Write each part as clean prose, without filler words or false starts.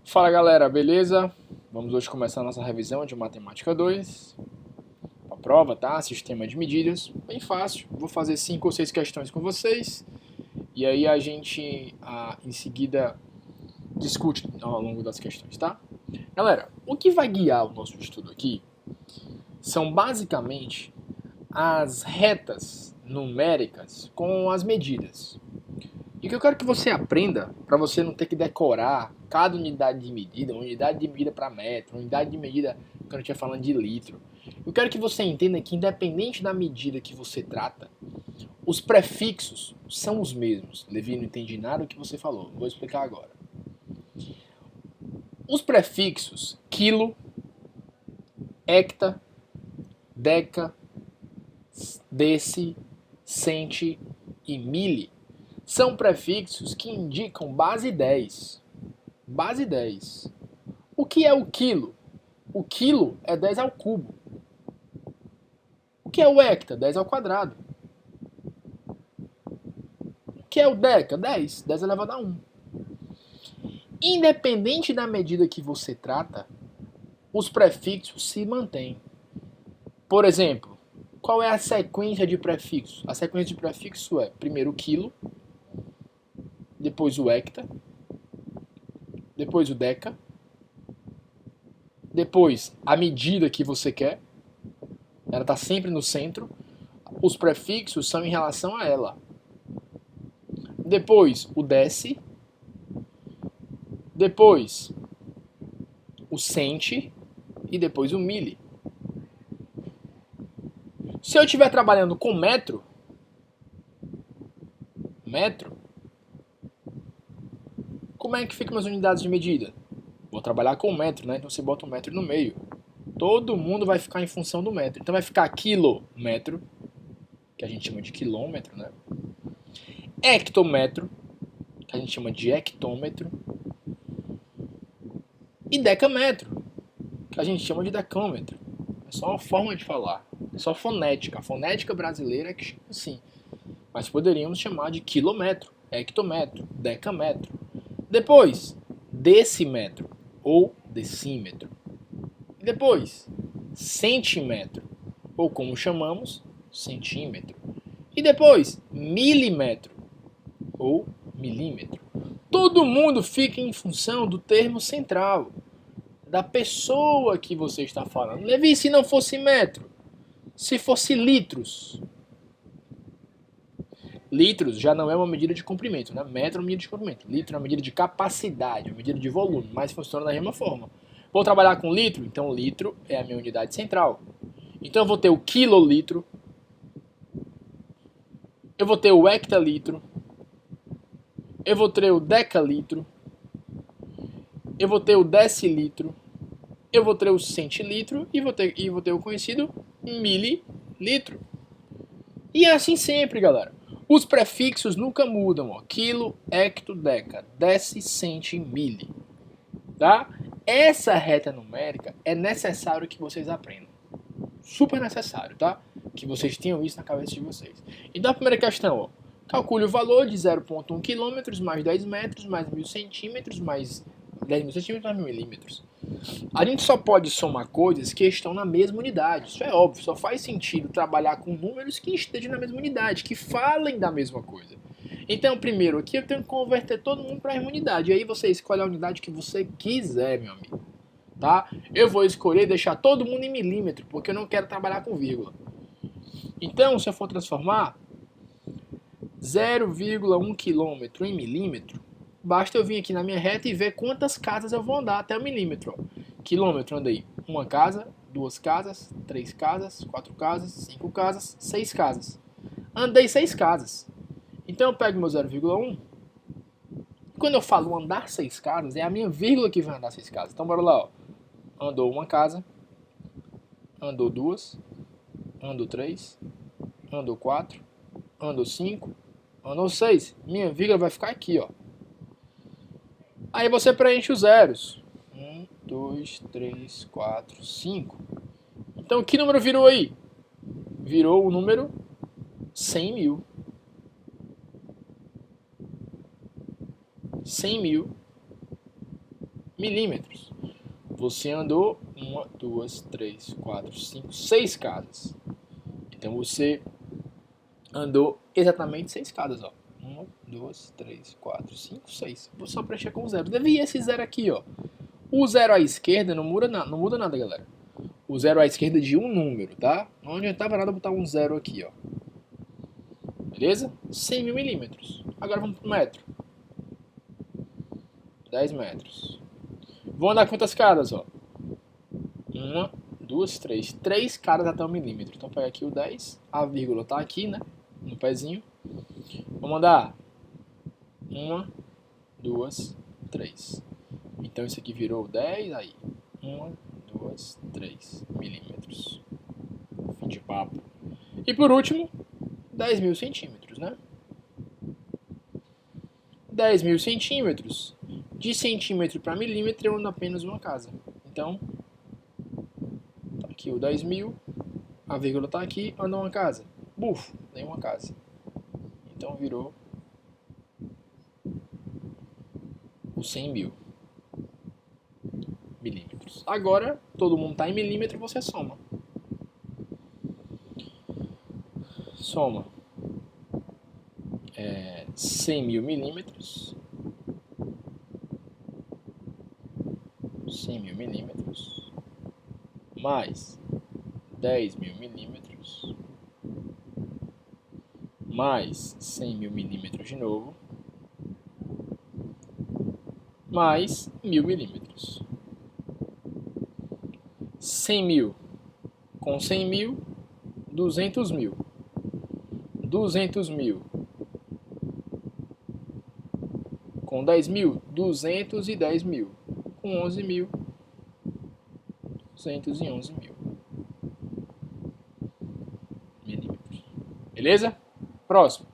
Fala galera, beleza? Vamos hoje começar a nossa revisão de Matemática 2. A prova, tá? Sistema de medidas. Bem fácil. Vou fazer 5 ou 6 questões com vocês. E aí a gente, em seguida, discute ao longo das questões, tá? Galera, o que vai guiar o nosso estudo aqui são basicamente as retas numéricas com as medidas. E o que eu quero que você aprenda, para você não ter que decorar cada unidade de medida, uma unidade de medida para metro, uma unidade de medida quando eu estiver falando de litro. Eu quero que você entenda que independente da medida que você trata, os prefixos são os mesmos. Levi, não entendi nada do que você falou. Vou explicar agora. Os prefixos quilo, hecta, deca, deci, centi e mili são prefixos que indicam base 10. Base 10. O que é o quilo? O quilo é 10 ao cubo. O que é o hecta? 10 ao quadrado. O que é o deca? 10. 10 elevado a 1. Independente da medida que você trata, os prefixos se mantêm. Por exemplo, qual é a sequência de prefixos? A sequência de prefixo é primeiro o quilo, depois o hecta, depois o deca, depois a medida que você quer, ela está sempre no centro, os prefixos são em relação a ela. Depois o deci, depois o centi e depois o mili. Se eu estiver trabalhando com metro, como é que ficam as unidades de medida? Vou trabalhar com metro, né? Então você bota o metro no meio. Todo mundo vai ficar em função do metro. Então vai ficar quilômetro, que a gente chama de quilômetro, né? Hectômetro, que a gente chama de hectômetro. E decâmetro, que a gente chama de decâmetro. É só uma forma de falar. É só fonética. A fonética brasileira é que chama assim. Mas poderíamos chamar de quilômetro, hectômetro, decâmetro. Depois, decímetro ou decímetro. Depois, centímetro, ou como chamamos, centímetro. E depois, milímetro, ou milímetro. Todo mundo fica em função do termo central, da pessoa que você está falando. Levi, se não fosse metro, se fosse litros. Litros já não é uma medida de comprimento, né? Metro é uma medida de comprimento. Litro é uma medida de capacidade, uma medida de volume, mas funciona da mesma forma. Vou trabalhar com litro, então litro é a minha unidade central. Então eu vou ter o quilolitro, eu vou ter o hectalitro, eu vou ter o decalitro, eu vou ter o decilitro, eu vou ter o centilitro e vou ter o conhecido mililitro. E é assim sempre, galera. Os prefixos nunca mudam, ó. Quilo, hecto, deca, deci, centi, mili. Tá? Essa reta numérica é necessário que vocês aprendam. Super necessário, tá? Que vocês tenham isso na cabeça de vocês. Então a primeira questão, ó. Calcule o valor de 0,1 km mais 10 metros mais 1000 centímetros mais 10.000 centímetros mais 1000 milímetros. A gente só pode somar coisas que estão na mesma unidade. Isso é óbvio, só faz sentido trabalhar com números que estejam na mesma unidade, que falem da mesma coisa. Então, primeiro aqui eu tenho que converter todo mundo para a mesma unidade. E aí você escolhe a unidade que você quiser, meu amigo. Tá? Eu vou escolher deixar todo mundo em milímetro, porque eu não quero trabalhar com vírgula. Então, se eu for transformar 0,1 km em milímetro, basta eu vir aqui na minha reta e ver quantas casas eu vou andar até o milímetro. Quilômetro, andei uma casa, duas casas, três casas, quatro casas, cinco casas, seis casas. Andei 6 casas. Então eu pego meu 0,1. Quando eu falo andar 6 casas, é a minha vírgula que vai andar 6 casas. Então bora lá, ó. Andou uma casa, andou duas, andou três, andou quatro, andou cinco, andou 6. Minha vírgula vai ficar aqui, ó. Aí você preenche os zeros. 1, 2, 3, 4, 5. Então que número virou aí? Virou o número 100 mil. 100 mil milímetros. Você andou 1, 2, 3, 4, 5, 6 casas. Então você andou exatamente 6 casas, ó. 1, 2, 3, 4, 5, 6. Vou só preencher com zero. Deve ir esse zero aqui, ó. O zero à esquerda não muda nada, galera. O zero à esquerda de um número, tá? Não adiantava nada botar um zero aqui, ó. Beleza? 100 mil milímetros. Agora vamos pro metro. 10 metros. Vou andar quantas casas, ó? 1, 2, 3. 3 casas até 1 milímetro. Então pega aqui o 10. A vírgula tá aqui, né? No pezinho. Vamos andar 1, 2, 3. Então isso aqui virou 10 aí. 1, 2, 3 milímetros. Fim de papo. E por último, 10 mil centímetros, né? 10 mil centímetros. De centímetro para milímetro eu ando apenas uma casa. Então, tá aqui o 10 mil. A vírgula tá aqui, anda uma casa. Bufo, nem uma casa. Então virou os 100 mil milímetros. Agora, todo mundo está em milímetro, você soma. Soma 100 mil milímetros. 100 mil milímetros. Mais 10 mil milímetros. Mais 100 mil milímetros de novo. Mais 1000 milímetros. 100 mil com 100 mil, 200 mil. 200 mil com 10 mil, 210 mil. Com 11 mil, 211 mil milímetros. Beleza? Próximo.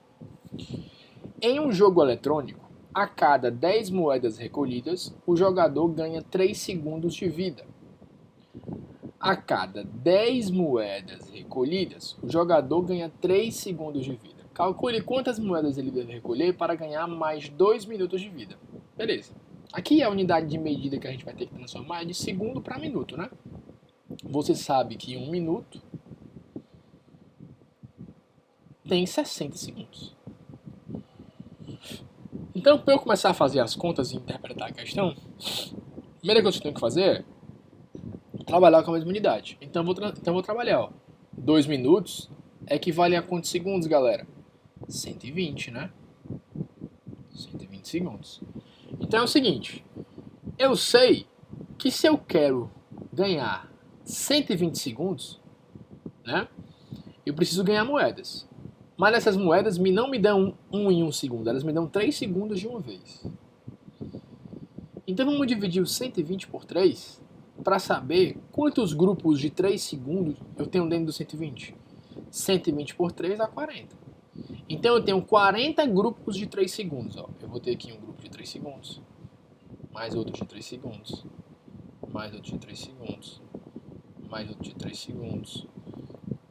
Em um jogo eletrônico, a cada 10 moedas recolhidas, o jogador ganha 3 segundos de vida. A cada 10 moedas recolhidas, o jogador ganha 3 segundos de vida. Calcule quantas moedas ele deve recolher para ganhar mais 2 minutos de vida. Beleza. Aqui a unidade de medida que a gente vai ter que transformar é de segundo para minuto, né? Você sabe que 1 minuto tem 60 segundos. Então, para eu começar a fazer as contas e interpretar a questão, a primeira coisa que eu tenho que fazer é trabalhar com a mesma unidade. Então, vou trabalhar, ó. 2 minutos equivale a quantos segundos, galera? 120, né? 120 segundos. Então é o seguinte, eu sei que se eu quero ganhar 120 segundos, né, eu preciso ganhar moedas. Mas essas moedas não me dão 1 em 1 segundo, elas me dão 3 segundos de uma vez. Então vamos dividir os 120 por 3 para saber quantos grupos de 3 segundos eu tenho dentro do 120. 120 por 3 dá 40. Então eu tenho 40 grupos de 3 segundos. Ó. Eu vou ter aqui um grupo de 3 segundos, mais outro de 3 segundos, mais outro de 3 segundos, mais outro de 3 segundos.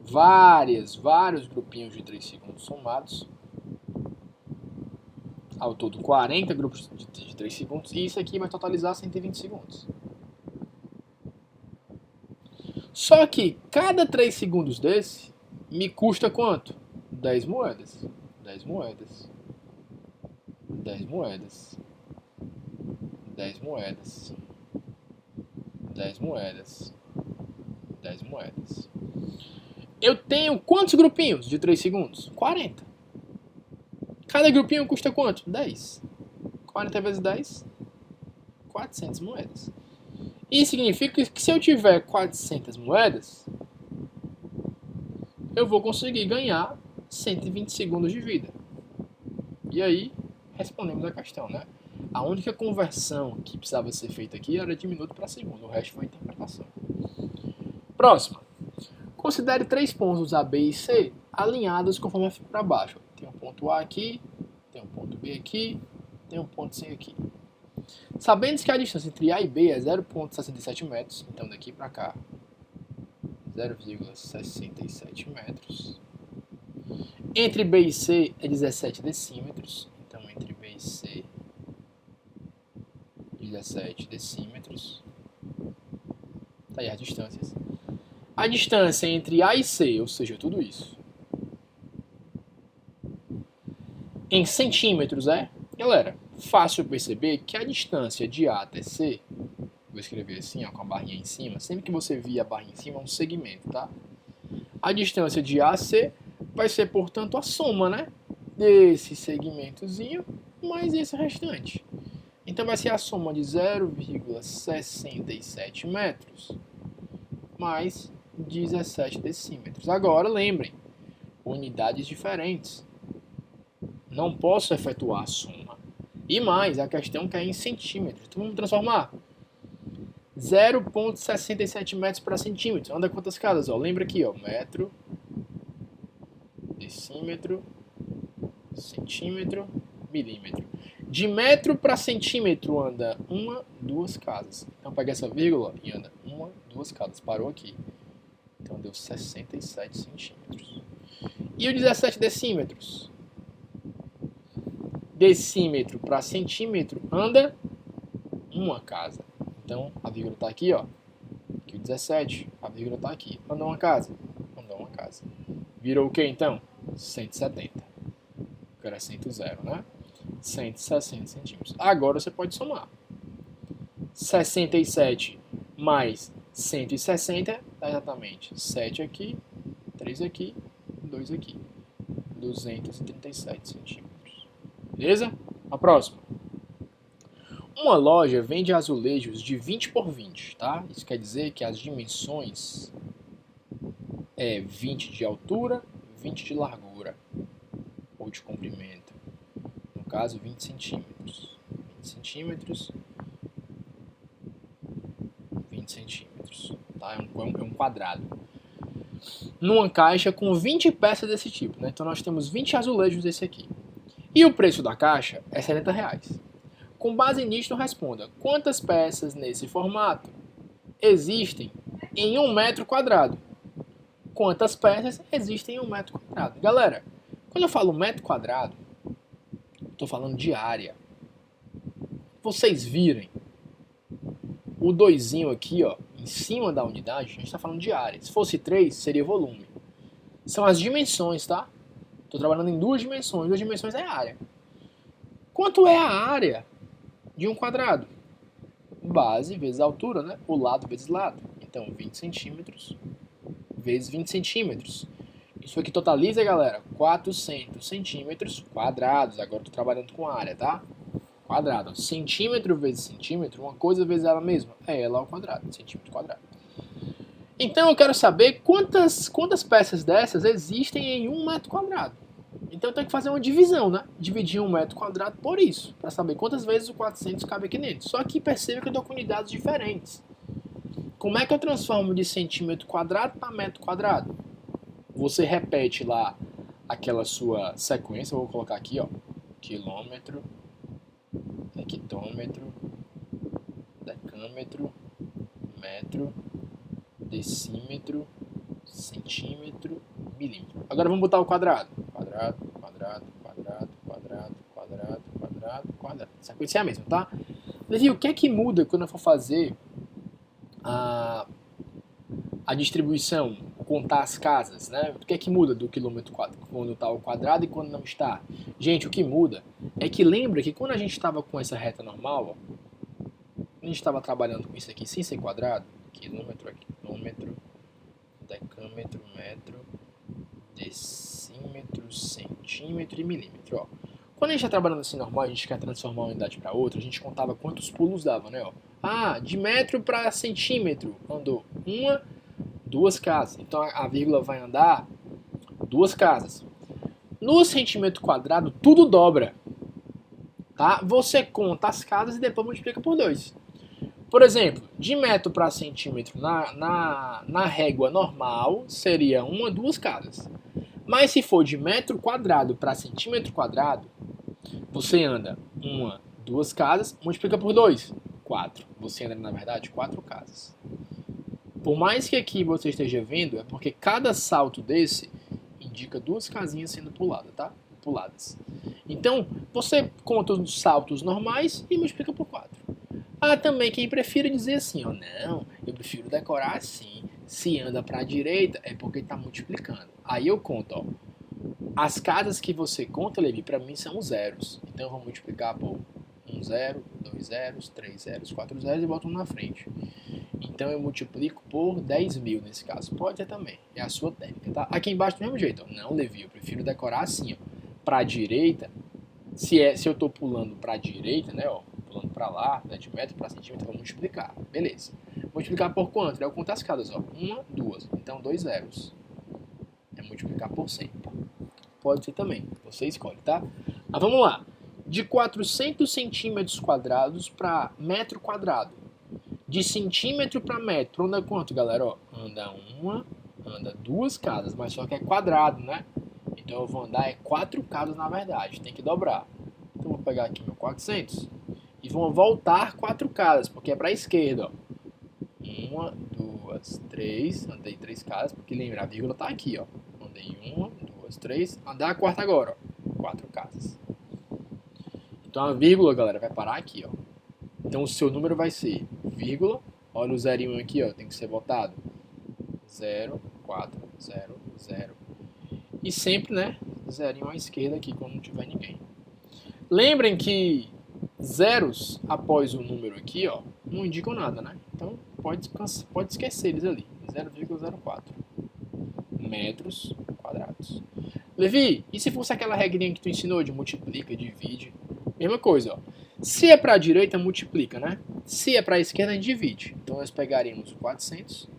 Vários grupinhos de 3 segundos somados. Ao todo 40 grupos de 3 segundos. E isso aqui vai totalizar 120 segundos. Só que cada 3 segundos desse me custa quanto? 10 moedas. 10 moedas. 10 moedas. 10 moedas. 10 moedas. 10 moedas. Eu tenho quantos grupinhos de 3 segundos? 40. Cada grupinho custa quanto? 10. 40 vezes 10, 400 moedas. Isso significa que se eu tiver 400 moedas, eu vou conseguir ganhar 120 segundos de vida. E aí, respondemos a questão, né? A única conversão que precisava ser feita aqui era de minuto para segundo, o resto foi interpretação. Próxima. Considere 3 pontos A, B e C alinhados conforme fica para baixo. Tem um ponto A aqui, tem um ponto B aqui, tem um ponto C aqui. Sabendo que a distância entre A e B é 0,67 metros, então daqui para cá, 0,67 metros. Entre B e C é 17 decímetros, então entre B e C 17 decímetros. Tá aí as distâncias. A distância entre A e C, ou seja, tudo isso, em centímetros é, galera, fácil perceber que a distância de A até C, vou escrever assim, ó, com a barrinha em cima, sempre que você vir a barrinha em cima é um segmento, tá? A distância de A a C vai ser, portanto, a soma, né, desse segmentozinho mais esse restante. Então vai ser a soma de 0,67 metros mais 17 decímetros. Agora, lembrem, unidades diferentes. Não posso efetuar a soma. E mais, a questão que é em centímetros. Então vamos transformar. 0,67 metros para centímetro. Anda quantas casas? Ó, lembra aqui, ó, metro, decímetro, centímetro, milímetro. De metro para centímetro anda uma, duas casas. Então pega essa vírgula e anda uma, duas casas. Parou aqui. Então deu 67 centímetros. E o 17 decímetros? Decímetro para centímetro anda uma casa. Então a vírgula está aqui, ó. Aqui o 17, a vírgula está aqui. Anda uma casa. Anda uma casa. Virou o que então? 170. Acrescento zero, né? 160 centímetros. Agora você pode somar. 67 mais 160 dá exatamente 7 aqui, 3 aqui, 2 aqui. 237 centímetros. Beleza? A próxima. Uma loja vende azulejos de 20 por 20, tá? Isso quer dizer que as dimensões é 20 de altura, 20 de largura ou de comprimento. No caso, 20 centímetros. 20 centímetros, 20 centímetros. Tá? É um quadrado. Numa caixa com 20 peças desse tipo, né? Então nós temos 20 azulejos desse aqui. E o preço da caixa é R$70. Com base nisto, responda: quantas peças nesse formato existem em 1 metro quadrado? Quantas peças existem em 1 metro quadrado? Galera, quando eu falo metro quadrado, estou falando de área. Vocês virem o doisinho aqui, ó, em cima da unidade, a gente está falando de área. Se fosse 3, seria volume. São as dimensões, tá? Estou trabalhando em duas dimensões. Duas dimensões é a área. Quanto é a área de um quadrado? Base vezes altura, né? O lado vezes lado. Então, 20 centímetros vezes 20 centímetros. Isso aqui totaliza, galera, 400 centímetros quadrados. Agora estou trabalhando com área, tá? Quadrado. Centímetro vezes centímetro, uma coisa vezes ela mesma. É ela ao quadrado, centímetro quadrado. Então eu quero saber quantas peças dessas existem em 1 metro quadrado. Então eu tenho que fazer uma divisão, né? Dividir 1 metro quadrado por isso, para saber quantas vezes o 400 cabe aqui dentro. Só que perceba que eu estou com unidades diferentes. Como é que eu transformo de centímetro quadrado para metro quadrado? Você repete lá aquela sua sequência, eu vou colocar aqui, ó, quilômetro, hectômetro, decâmetro, metro, decímetro, centímetro, milímetro. Agora vamos botar o quadrado. Quadrado, quadrado, quadrado, quadrado, quadrado, quadrado, quadrado. A sequência é a mesma, tá? Levi, o que é que muda quando eu for fazer a distribuição, contar as casas, né? O que é que muda do quilômetro quando está ao quadrado e quando não está? Gente, o que muda é que lembra que quando a gente estava com essa reta normal, ó, a gente estava trabalhando com isso aqui sem ser quadrado, quilômetro, quilômetro, decâmetro, metro, decímetro, centímetro e milímetro, ó. Quando a gente está trabalhando assim normal, a gente quer transformar uma unidade para outra, a gente contava quantos pulos dava, né? Ó. Ah, de metro para centímetro andou uma, duas casas. Então a vírgula vai andar duas casas. No centímetro quadrado, tudo dobra. Tá? Você conta as casas e depois multiplica por 2. Por exemplo, de metro para centímetro na régua normal seria uma, duas casas. Mas se for de metro quadrado para centímetro quadrado, você anda uma, duas casas, multiplica por 2, 4. Você anda, na verdade, 4 casas. Por mais que aqui você esteja vendo, é porque cada salto desse indica 2 casinhas sendo puladas, tá? Puladas. Então, você conta os saltos normais e multiplica por 4. Há também quem prefira dizer assim, ó, não, eu prefiro decorar assim. Se anda para a direita é porque está multiplicando. Aí eu conto, ó. As casas que você conta, Levi, para mim são zeros. Então eu vou multiplicar por 1 zero, 2 zeros, 3 zeros, 4 zeros e boto um na frente. Então eu multiplico por 10.000 nesse caso. Pode ser também, é a sua técnica, tá? Aqui embaixo do mesmo jeito, ó. Não, Levi, eu prefiro decorar assim, ó. Para a direita, se eu estou pulando para a direita, né, ó, pulando para lá, né, de metro para centímetro, eu vou multiplicar. Beleza. Multiplicar por quanto? Eu conto as casas, ó. 1, 2. Então 2 zeros. É multiplicar por 100. Pode ser também, você escolhe, tá? Mas vamos lá. De 400 centímetros quadrados para metro quadrado. De centímetro para metro, anda quanto, galera? Ó, anda duas casas, mas só que é quadrado, né? Então eu vou andar 4 casas na verdade, tem que dobrar. Então eu vou pegar aqui meu 400 e vou voltar 4 casas, porque é para a esquerda, ó. 1, 2, 3, andei 3 casas, porque lembra, a vírgula tá aqui, ó. Andei 1, 2, 3, andar a quarta agora, ó. 4 casas. Então a vírgula, galera, vai parar aqui, ó. Então o seu número vai ser vírgula, olha o 0 e 1 aqui, ó, tem que ser botado. 0, 4, 0, 0. E sempre, né, 0 à esquerda aqui, quando não tiver ninguém. Lembrem que zeros após o número aqui, ó, não indicam nada, né? Então pode esquecer eles ali. 0,04 metros quadrados. Levi, e se fosse aquela regrinha que tu ensinou de multiplica, divide? Mesma coisa, ó. Se é para a direita, multiplica, né? Se é para a esquerda, a gente divide. Então nós pegaríamos o 400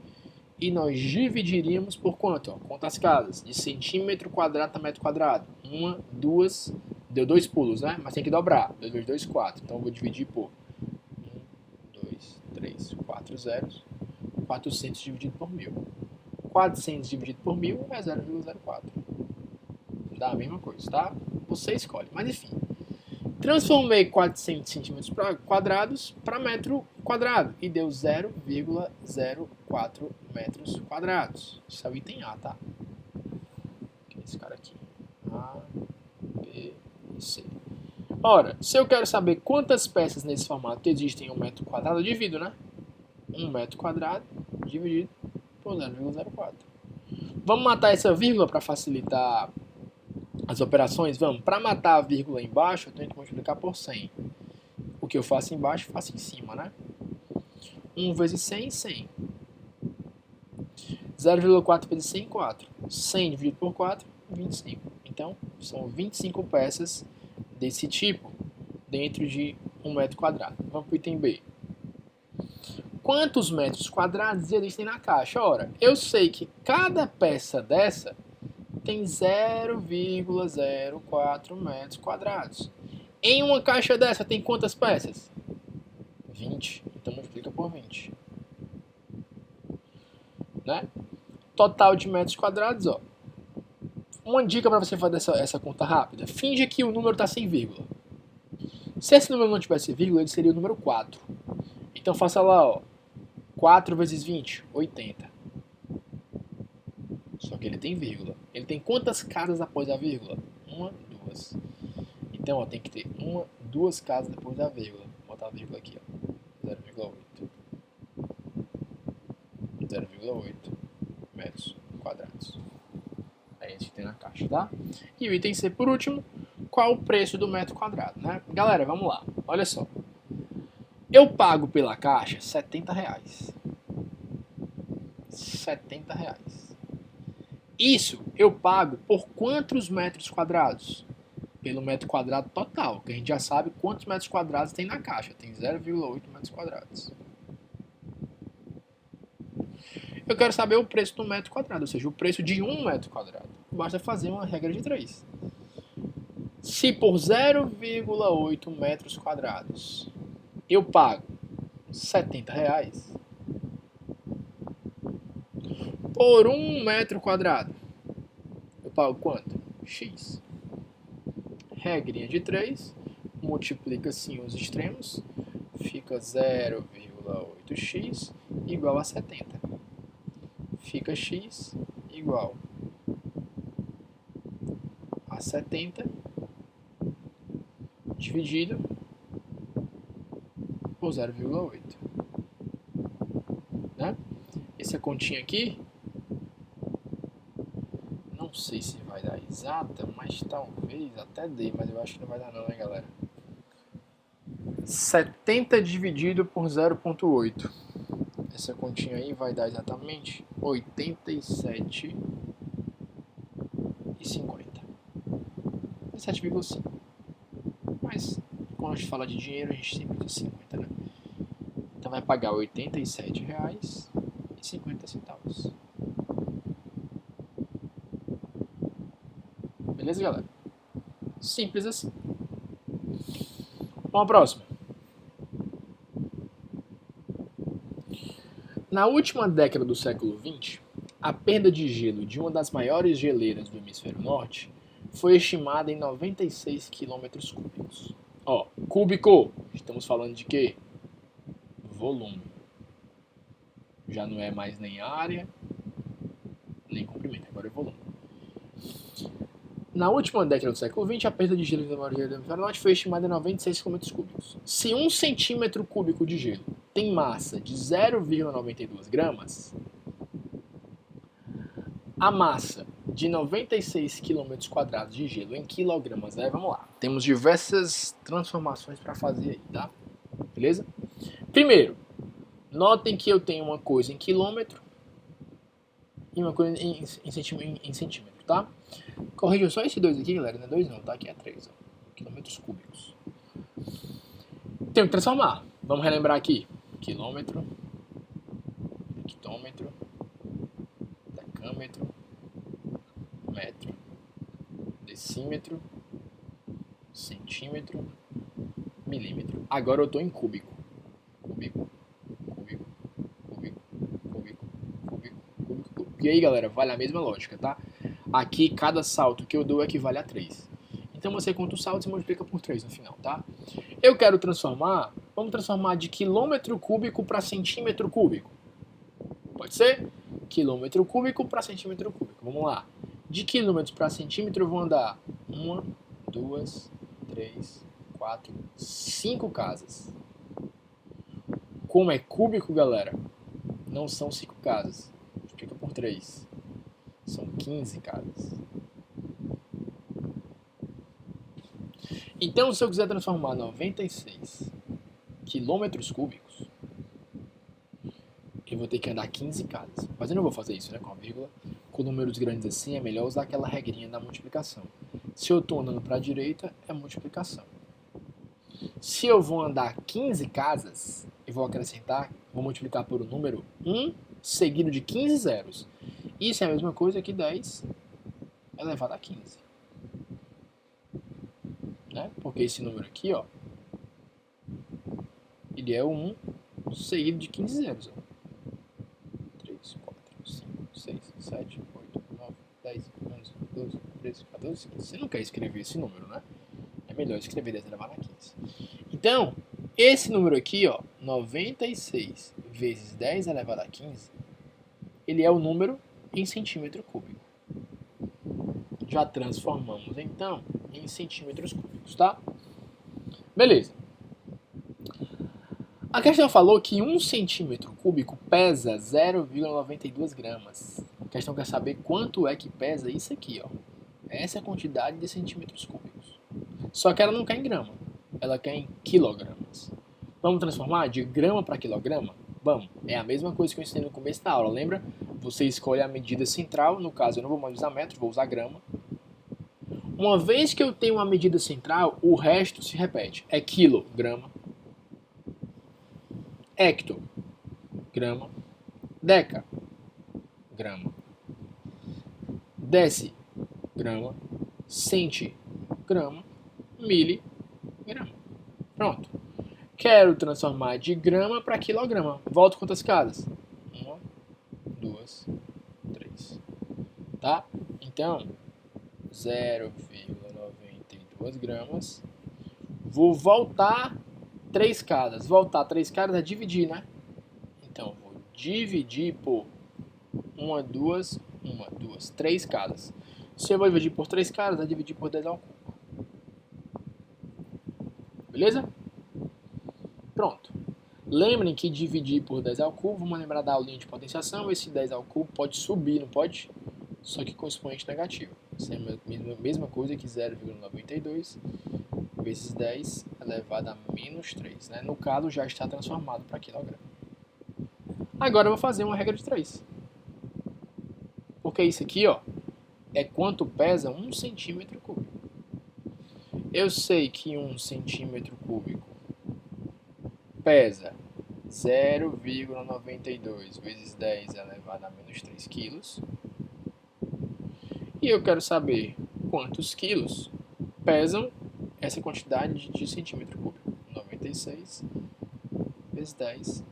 e nós dividiríamos por quanto? Ó? Conta as casas. De centímetro quadrado a metro quadrado. 1, 2, deu 2 pulos, né? Mas tem que dobrar. 2 vezes 2, 4. Então eu vou dividir por 1, 2, 3, 4 zeros. 400 dividido por 1000. 400 dividido por 1000 é 0,04. Dá a mesma coisa, tá? Você escolhe. Mas enfim. Transformei 400 centímetros quadrados para metro quadrado e deu 0,04 metros quadrados. Isso é o item A, tá? Que é esse cara aqui. A, B e C. Ora, se eu quero saber quantas peças nesse formato existem em 1 metro quadrado, eu divido, né? 1 metro quadrado dividido por 0,04. Vamos matar essa vírgula para facilitar as operações? Vamos. Para matar a vírgula embaixo, eu tenho que multiplicar por 100. O que eu faço embaixo, faço em cima, né? 1 vezes 100, 100. 0,4 vezes 100, 4. 100 dividido por 4, 25. Então, são 25 peças desse tipo dentro de 1 metro quadrado. Vamos para o item B. Quantos metros quadrados existem na caixa? Ora, eu sei que cada peça dessa tem 0,04 metros quadrados. Em uma caixa dessa tem quantas peças? 20. Então multiplica por 20. Né? Total de metros quadrados, ó. Uma dica para você fazer essa conta rápida. Finge que o número está sem vírgula. Se esse número não tivesse vírgula, ele seria o número 4. Então faça lá, ó. 4 vezes 20, 80. Só que ele tem vírgula. Ele tem quantas casas após a vírgula? 1, 2. Então, ó, tem que ter 1, 2 casas depois da vírgula. Vou botar a vírgula aqui, ó. 0,8. 0,8 metros quadrados. É isso que tem na caixa, tá? E o item C, por último, qual o preço do metro quadrado, né? Galera, vamos lá. Olha só. Eu pago pela caixa R$70. R$70. Isso eu pago por quantos metros quadrados? Pelo metro quadrado total, que a gente já sabe quantos metros quadrados tem na caixa. Tem 0,8 metros quadrados. Eu quero saber o preço do metro quadrado, ou seja, o preço de 1 metro quadrado. Basta fazer uma regra de 3. Se por 0,8 metros quadrados eu pago R$70, por 1 metro quadrado eu pago quanto? X. Regrinha de 3, multiplica assim os extremos, fica 0,8x igual a 70. Fica x igual a 70 dividido por por 0,8. Né? Essa continha aqui, não sei se vai dar exata, mas talvez até dê, mas eu acho que não vai dar não, né, galera? 70 dividido por 0,8. Essa continha aí vai dar exatamente 87,50. 7,5. Mas quando a gente fala de dinheiro, a gente sempre diz 50, né? Então vai pagar R$ 87,50. Beleza, galera? Simples assim. Vamos à próxima. Na última década do século XX, a perda de gelo de uma das maiores geleiras do hemisfério norte foi estimada em 96 km cúbicos. Ó, cúbico, estamos falando de quê? Volume. Já não é mais nem área, nem comprimento, agora é volume. Na última década do século XX, a perda de gelo da maior geleira do hemisfério norte foi estimada em 96 km cúbicos. Se 1 centímetro cúbico de gelo tem massa de 0,92 gramas, a massa de 96 km quadrados de gelo em quilogramas, né? Vamos lá. Temos diversas transformações para fazer aí, tá? Beleza? Primeiro, notem que eu tenho uma coisa em quilômetro e uma coisa em centímetro, tá? Corrija só esse 2 aqui, galera. Não é 2 não, tá? Aqui é 3, ó. Quilômetros cúbicos. Tenho que transformar. Vamos relembrar aqui. Quilômetro, hectômetro, decâmetro, metro, decímetro, centímetro, milímetro. Agora eu estou em cúbico. Cúbico, cúbico, cúbico, cúbico, cúbico, cúbico. E aí, galera, vale a mesma lógica, tá? Aqui, cada salto que eu dou equivale a 3. Então você conta o salto e multiplica por 3 no final, tá? Eu quero transformar, vamos transformar de quilômetro cúbico para centímetro cúbico. Pode ser? Quilômetro cúbico para centímetro cúbico. Vamos lá. De quilômetros para centímetro eu vou andar 1, 2, 3, 4, 5 casas. Como é cúbico, galera, não são 5 casas. Multiplica por 3. São 15 casas. Então, se eu quiser transformar 96 quilômetros cúbicos, eu vou ter que andar 15 casas. Mas eu não vou fazer isso, né, com a vírgula. Com números grandes assim, é melhor usar aquela regrinha da multiplicação. Se eu estou andando para a direita, é multiplicação. Se eu vou andar 15 casas, eu vou acrescentar, vou multiplicar por um número 1 seguido de 15 zeros. Isso é a mesma coisa que 10 elevado a 15. Né? Porque esse número aqui, ó, ele é o 1 seguido de 15 zeros. Ó. 3, 4, 5, 6, 7, 8, 9, 10, 11, 12, 13, 14, 15. Você não quer escrever esse número, né? É melhor escrever 10 elevado a 15. Então, esse número aqui, ó, 96 vezes 10 elevado a 15, ele é o número em centímetro cúbico. Já transformamos, então, em centímetros cúbicos, tá? Beleza. A questão falou que 1 centímetro cúbico pesa 0,92 gramas. A questão quer saber quanto é que pesa isso aqui, ó. Essa é a quantidade de centímetros cúbicos. Só que ela não quer em grama, ela quer em quilogramas. Vamos transformar de grama para quilograma? Vamos. É a mesma coisa que eu ensinei no começo da aula, lembra? Você escolhe a medida central, no caso eu não vou mais usar metro, vou usar grama. Uma vez que eu tenho uma medida central, o resto se repete. É quilograma, hecto, grama, deca, grama, deci, grama, centi, grama, miligrama. Pronto. Quero transformar de grama para quilograma. Volto quantas casas? 1, 2, 3. Tá? Então, 0,92 gramas. Vou voltar 3 casas. Voltar 3 casas é dividir, né? Então, vou dividir por 1, 2, 3 casas. Se eu vou dividir por 3 casas, é dividir por 10 ao cubo. Beleza? Pronto. Lembrem que dividir por 10 ao cubo, vamos lembrar da aulinha de potenciação, esse 10 ao cubo pode subir, não pode? Só que com expoente negativo. Isso é a mesma coisa que 0,92 vezes 10 elevado a menos 3. Né? No caso, já está transformado para quilograma. Agora eu vou fazer uma regra de 3. Porque isso aqui, ó, é quanto pesa 1 centímetro cúbico. Eu sei que 1 centímetro cúbico pesa 0,92 vezes 10 elevado a menos 3 quilos. E eu quero saber quantos quilos pesam essa quantidade de centímetro cúbico. 96 vezes 10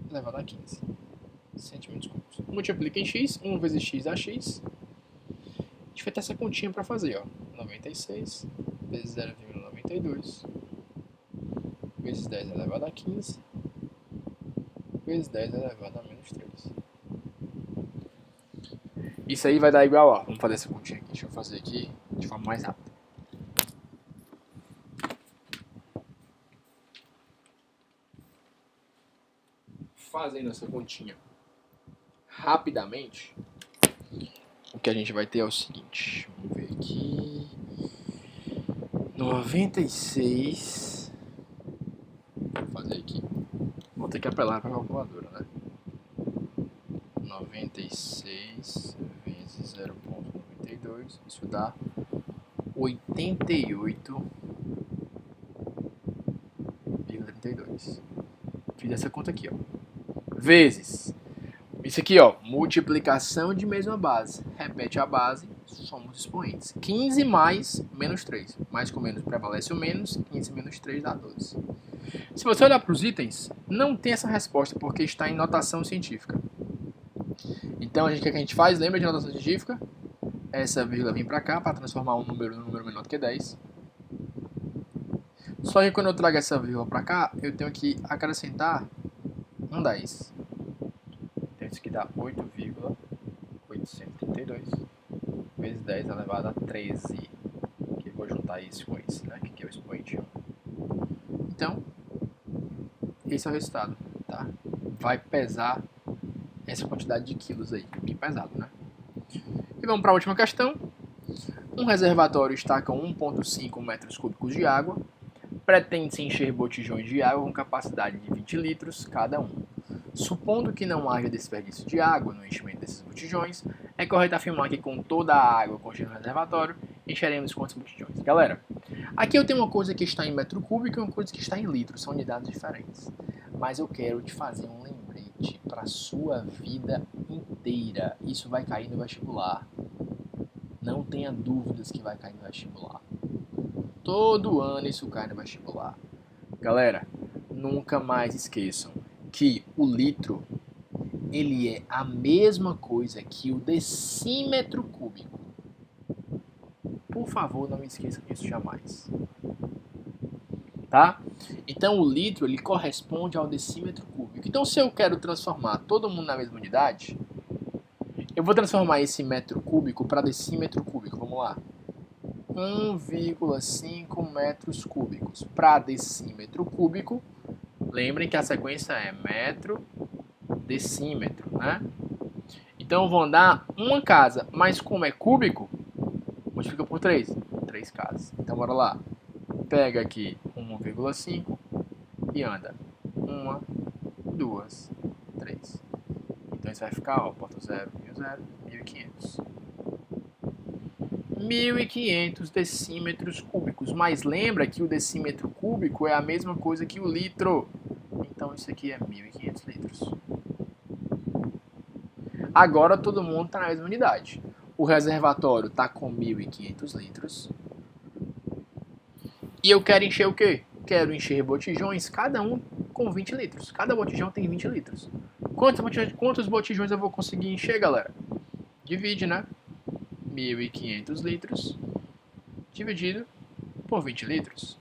elevado a 15 centímetros cúbicos. Multiplica em x, 1 vezes x dá x. A gente vai ter essa continha para fazer, ó. 96 vezes 0,92 vezes 10 elevado a 15 vezes 10 elevado a menos 3. Isso aí vai dar igual, ó. Vamos fazer essa continha aqui. Deixa eu fazer aqui de forma mais rápida. Fazendo essa continha rapidamente, o que a gente vai ter é o seguinte. Vamos ver aqui. 96. Vou fazer aqui. Vou ter que apelar para a calculadora, né? 96 vezes 0,92. Isso dá 88,32. Fiz essa conta aqui, ó. Vezes. Isso aqui, ó. Multiplicação de mesma base. Repete a base. Somos expoentes. 15 mais menos 3. Mais com menos prevalece o menos. 15 menos 3 dá 12. Se você olhar para os itens, não tem essa resposta porque está em notação científica. Então, o que a gente faz? Lembra de notação científica? Essa vírgula vem para cá para transformar um número num número menor do que 10. Só que quando eu trago essa vírgula para cá, eu tenho que acrescentar um 10. Então, isso aqui dá 8,832 vezes 10 elevado a 13. Que eu vou juntar isso com isso, né? Que aqui é o expoente 1. Então, esse é o resultado, tá? Vai pesar essa quantidade de quilos aí, bem pesado, né? E vamos para a última questão. Um reservatório está com 1,5 metros cúbicos de água. Pretende-se encher botijões de água com capacidade de 20 litros cada um. Supondo que não haja desperdício de água no enchimento desses botijões, é correto afirmar que com toda a água contida no reservatório, encheremos quantos botijões? Galera, aqui eu tenho uma coisa que está em metro cúbico e uma coisa que está em litro, são unidades diferentes. Mas eu quero te fazer um lembrete para a sua vida inteira. Isso vai cair no vestibular. Não tenha dúvidas que vai cair no vestibular. Todo ano isso cai no vestibular. Galera, nunca mais esqueçam que o litro, ele é a mesma coisa que o decímetro cúbico. Por favor, não me esqueçam disso jamais. Tá? Então o litro, ele corresponde ao decímetro cúbico. Então se eu quero transformar todo mundo na mesma unidade, eu vou transformar esse metro cúbico para decímetro cúbico. Vamos lá. 1,5 metros cúbicos para decímetro cúbico. Lembrem que a sequência é metro, decímetro, né? Então vão dar uma casa, mas como é cúbico, multiplica por 3. 3 casas. Então bora lá. Pega aqui 1,5 e anda 1, 2, 3. Então isso vai ficar, ó, bota 0, 0, 1.500. 1.500 decímetros cúbicos. Mas lembra que o decímetro cúbico é a mesma coisa que o litro. Então isso aqui é 1.500 litros. Agora todo mundo está na mesma unidade. O reservatório está com 1.500 litros. E eu quero encher o quê? Quero encher botijões, cada um com 20 litros. Cada botijão tem 20 litros. Quantos botijões eu vou conseguir encher, galera? Divide, né? 1.500 litros dividido por 20 litros.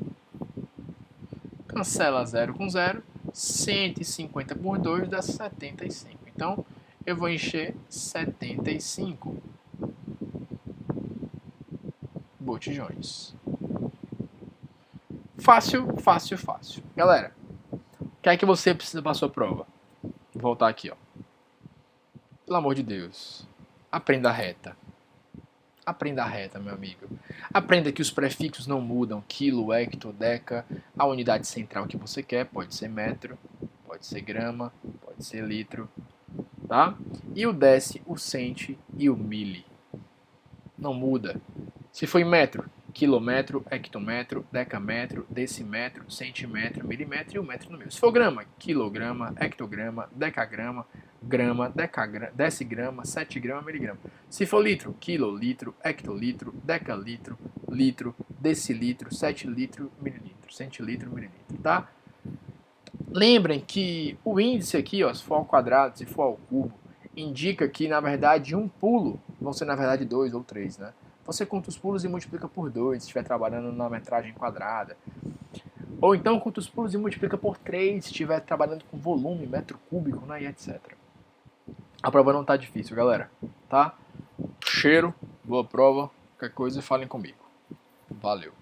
Cancela 0 com 0. 150 por 2 dá 75. Então, eu vou encher 75 botijões. Fácil, fácil, fácil. Galera, o que é que você precisa para a sua prova? Vou voltar aqui, ó. Pelo amor de Deus. Aprenda a reta. Aprenda a reta, meu amigo. Aprenda que os prefixos não mudam. Quilo, hecto, deca. A unidade central que você quer pode ser metro, pode ser grama, pode ser litro, tá? E o deci, o centi e o mili. Não muda. Se for em metro, quilômetro, hectômetro, decâmetro, decímetro, centímetro, milímetro e o metro no meio. Se for grama, quilograma, hectograma, decagrama, grama, decigrama, setigrama, miligrama. Se for litro, quilolitro, hectolitro, decalitro, litro, decilitro, setilitro, mililitro, centilitro, mililitro, tá? Lembrem que o índice aqui, ó, se for ao quadrado, se for ao cubo, indica que, na verdade, um pulo vão ser, na verdade, 2 ou 3, né? Você conta os pulos e multiplica por 2, se estiver trabalhando na metragem quadrada. Ou então conta os pulos e multiplica por 3, se estiver trabalhando com volume, metro cúbico, né, e etc. A prova não tá difícil, galera, tá? Cheiro, boa prova, qualquer coisa falem comigo. Valeu.